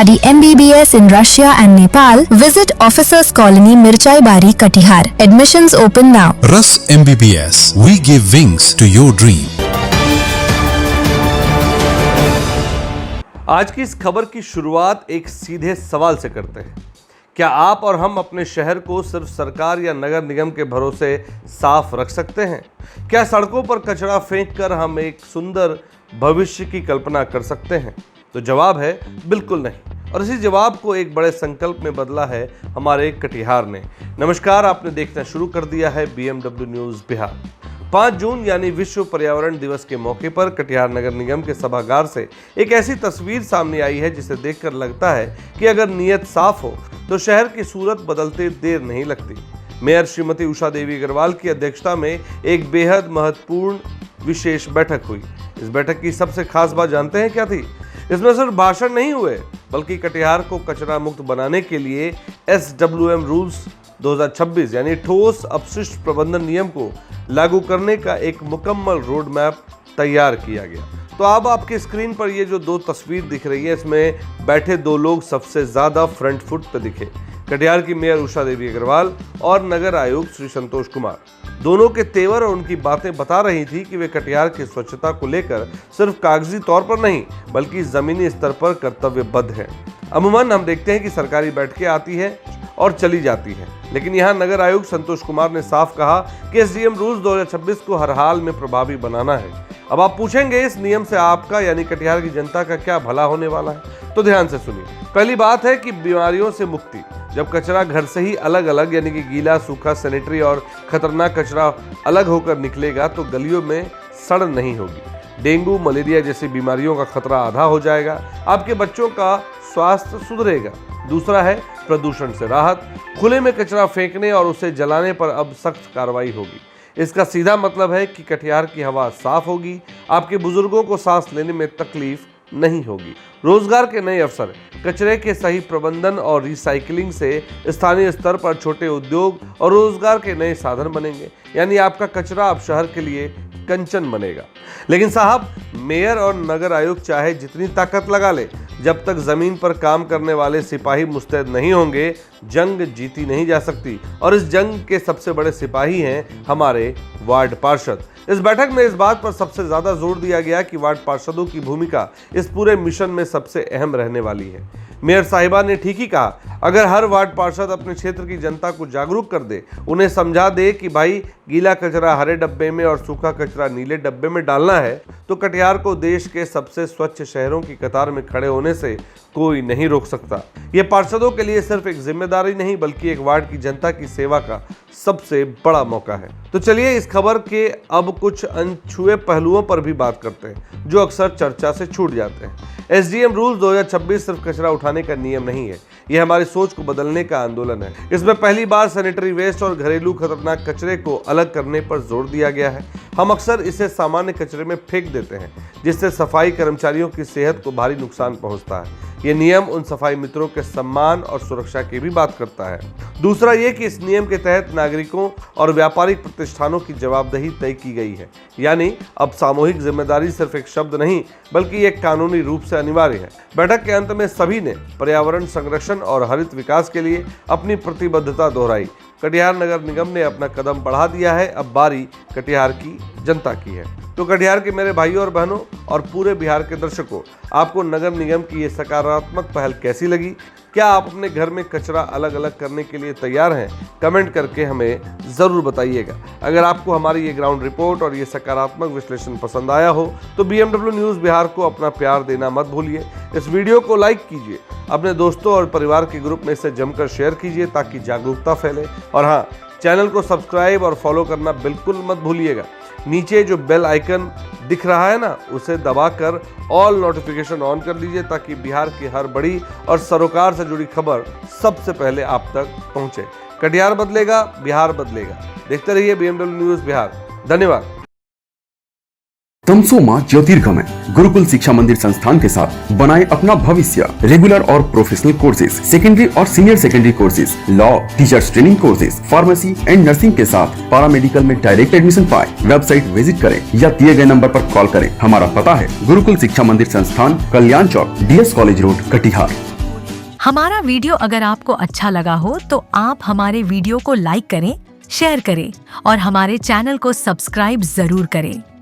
Study MBBS in Russia and Nepal. Visit Officers Colony, Mirchai Bari, Katihar. Admissions open now. Rus MBBS. We give wings to your dream. आज की इस खबर की शुरुआत एक सीधे सवाल से करते हैं। क्या आप और हम अपने शहर को सिर्फ सरकार या नगर निगम के भरोसे साफ रख सकते हैं? क्या सड़कों पर कचरा फेंककर हम एक सुंदर भविष्य की कल्पना कर सकते हैं? तो जवाब है बिल्कुल नहीं। और इसी जवाब को एक बड़े संकल्प में बदला है हमारे कटिहार ने। नमस्कार, आपने देखना शुरू कर दिया है BMW न्यूज़ बिहार। 5 जून यानी विश्व पर्यावरण दिवस के मौके पर कटिहार नगर निगम के सभागार से एक ऐसी तस्वीर सामने आई है जिसे देखकर लगता है कि अगर नीयत साफ हो तो शहर की सूरत बदलते देर नहीं लगती। मेयर श्रीमती उषा देवी अग्रवाल की अध्यक्षता में एक बेहद महत्वपूर्ण विशेष बैठक हुई। इस बैठक की सबसे खास बात जानते हैं क्या थी? इसमें सिर्फ भाषण नहीं हुए, बल्कि कटिहार को कचरा मुक्त बनाने के लिए SWM रूल्स 2026 यानी ठोस अपशिष्ट प्रबंधन नियम को लागू करने का एक मुकम्मल रोड मैप तैयार किया गया। तो अब आपके स्क्रीन पर ये जो 2 तस्वीर दिख रही है, इसमें बैठे 2 लोग सबसे ज्यादा फ्रंट फुट पे दिखे। कटिहार की मेयर उषा देवी अग्रवाल और नगर आयुक्त श्री संतोष कुमार। दोनों के तेवर और उनकी बातें बता रही थी कि वे कटिहार की स्वच्छता को लेकर सिर्फ कागजी तौर पर नहीं बल्कि जमीनी स्तर पर कर्तव्यबद्ध हैं। अमूमन हम देखते हैं कि सरकारी बैठकें आती है और चली जाती है, लेकिन यहाँ नगर आयुक्त संतोष कुमार ने साफ कहा कि SDM रूल्स 2026 को हर हाल में प्रभावी बनाना है। अब आप पूछेंगे इस नियम से आपका यानी कटिहार की जनता का क्या भला होने वाला है? तो ध्यान से सुनिए। पहली बात है कि बीमारियों से मुक्ति। जब कचरा घर से ही अलग अलग यानी कि गीला, सूखा, सैनिटरी और खतरनाक कचरा अलग होकर निकलेगा तो गलियों में सड़न नहीं होगी। डेंगू, मलेरिया जैसी बीमारियों का खतरा आधा हो जाएगा। आपके बच्चों का स्वास्थ्य सुधरेगा। दूसरा है प्रदूषण से राहत। खुले में कचरा फेंकने और उसे जलाने पर अब सख्त कार्रवाई होगी। इसका सीधा मतलब है कि कटिहार की हवा साफ होगी, आपके बुजुर्गों को सांस लेने में तकलीफ नहीं होगी। रोजगार के नए अवसर। कचरे के सही प्रबंधन और रिसाइकलिंग से स्थानीय स्तर पर छोटे उद्योग और रोजगार के नए साधन बनेंगे, यानी आपका कचरा अब शहर के लिए कंचन बनेगा। लेकिन साहब, मेयर और नगर आयुक्त चाहे जितनी ताकत लगा ले, जब तक जमीन पर काम करने वाले सिपाही मुस्तैद नहीं होंगे, जंग जीती नहीं जा सकती। और इस जंग के सबसे बड़े सिपाही हैं हमारे वार्ड पार्षद। इस बैठक में इस बात पर सबसे ज्यादा जोर दिया गया कि वार्ड पार्षदों की भूमिका इस पूरे मिशन में सबसे अहम रहने वाली है। मेयर साहिबा ने ठीक ही कहा, अगर हर वार्ड पार्षद अपने क्षेत्र की जनता को जागरूक कर दे, उन्हें समझा दे कि भाई गीला कचरा हरे डब्बे में और सूखा कचरा नीले डब्बे में डालना है, तो कटिहार को देश के सबसे स्वच्छ शहरों की कतार में खड़े होने से कोई नहीं रोक सकता। ये पार्षदों के लिए सिर्फ एक जिम्मेदारी नहीं बल्कि एक वार्ड की जनता की सेवा का सबसे बड़ा मौका है। तो चलिए इस खबर के अब कुछ अनछुए पहलुओं पर भी बात करते हैं जो अक्सर चर्चा से छूट जाते हैं। SDM रूल्स 2026 सिर्फ कचरा उठाने का नियम नहीं है, यह हमारी सोच को बदलने का आंदोलन है। इसमें पहली बार सैनिटरी वेस्ट और घरेलू खतरनाक कचरे को अलग करने पर जोर दिया गया है। हम अक्सर इसे सामान्य कचरे में फेंक देते हैं, जिससे सफाई कर्मचारियों की सेहत को भारी नुकसान पहुंचता है। ये नियम उन सफाई मित्रों के सम्मान और सुरक्षा की भी बात करता है। दूसरा ये कि इस नियम के तहत नागरिकों और व्यापारिक प्रतिष्ठानों की जवाबदेही तय की गई है, यानी अब सामूहिक जिम्मेदारी सिर्फ एक शब्द नहीं बल्कि एक कानूनी रूप से अनिवार्य है। बैठक के अंत में सभी ने पर्यावरण संरक्षण और हरित विकास के लिए अपनी प्रतिबद्धता दोहराई। कटिहार नगर निगम ने अपना कदम बढ़ा दिया है, अब बारी कटिहार की जनता की है। तो कटिहार के मेरे भाइयों और बहनों और पूरे बिहार के दर्शकों, आपको नगर निगम की ये सकारात्मक पहल कैसी लगी? क्या आप अपने घर में कचरा अलग अलग करने के लिए तैयार हैं? कमेंट करके हमें ज़रूर बताइएगा। अगर आपको हमारी ये ग्राउंड रिपोर्ट और ये सकारात्मक विश्लेषण पसंद आया हो तो BMW न्यूज़ बिहार को अपना प्यार देना मत भूलिए। इस वीडियो को लाइक कीजिए, अपने दोस्तों और परिवार के ग्रुप में इसे जमकर शेयर कीजिए ताकि जागरूकता फैले। और हाँ, चैनल को सब्सक्राइब और फॉलो करना बिल्कुल मत भूलिएगा। नीचे जो बेल आइकन दिख रहा है ना, उसे दबाकर ऑल नोटिफिकेशन ऑन कर लीजिए ताकि बिहार की हर बड़ी और सरोकार से जुड़ी खबर सबसे पहले आप तक पहुंचे। कटिहार बदलेगा, बिहार बदलेगा। देखते रहिए BMW न्यूज़ बिहार। धन्यवाद। तमसो मां ज्योतिर्गमय गुरुकुल शिक्षा मंदिर संस्थान के साथ बनाए अपना भविष्य। रेगुलर और प्रोफेशनल कोर्सेज, सेकेंडरी और senior secondary courses, law, teachers training courses, pharmacy and nursing के साथ पैरामेडिकल में डायरेक्ट एडमिशन पाए। वेबसाइट विजिट करें या दिए गए नंबर पर कॉल करें। हमारा पता है गुरुकुल शिक्षा मंदिर संस्थान, कल्याण चौक, DS कॉलेज रोड, कटिहार। हमारा वीडियो अगर आपको अच्छा लगा हो तो आप हमारे वीडियो को लाइक करें, शेयर करें और हमारे चैनल को सब्सक्राइब जरूर करें।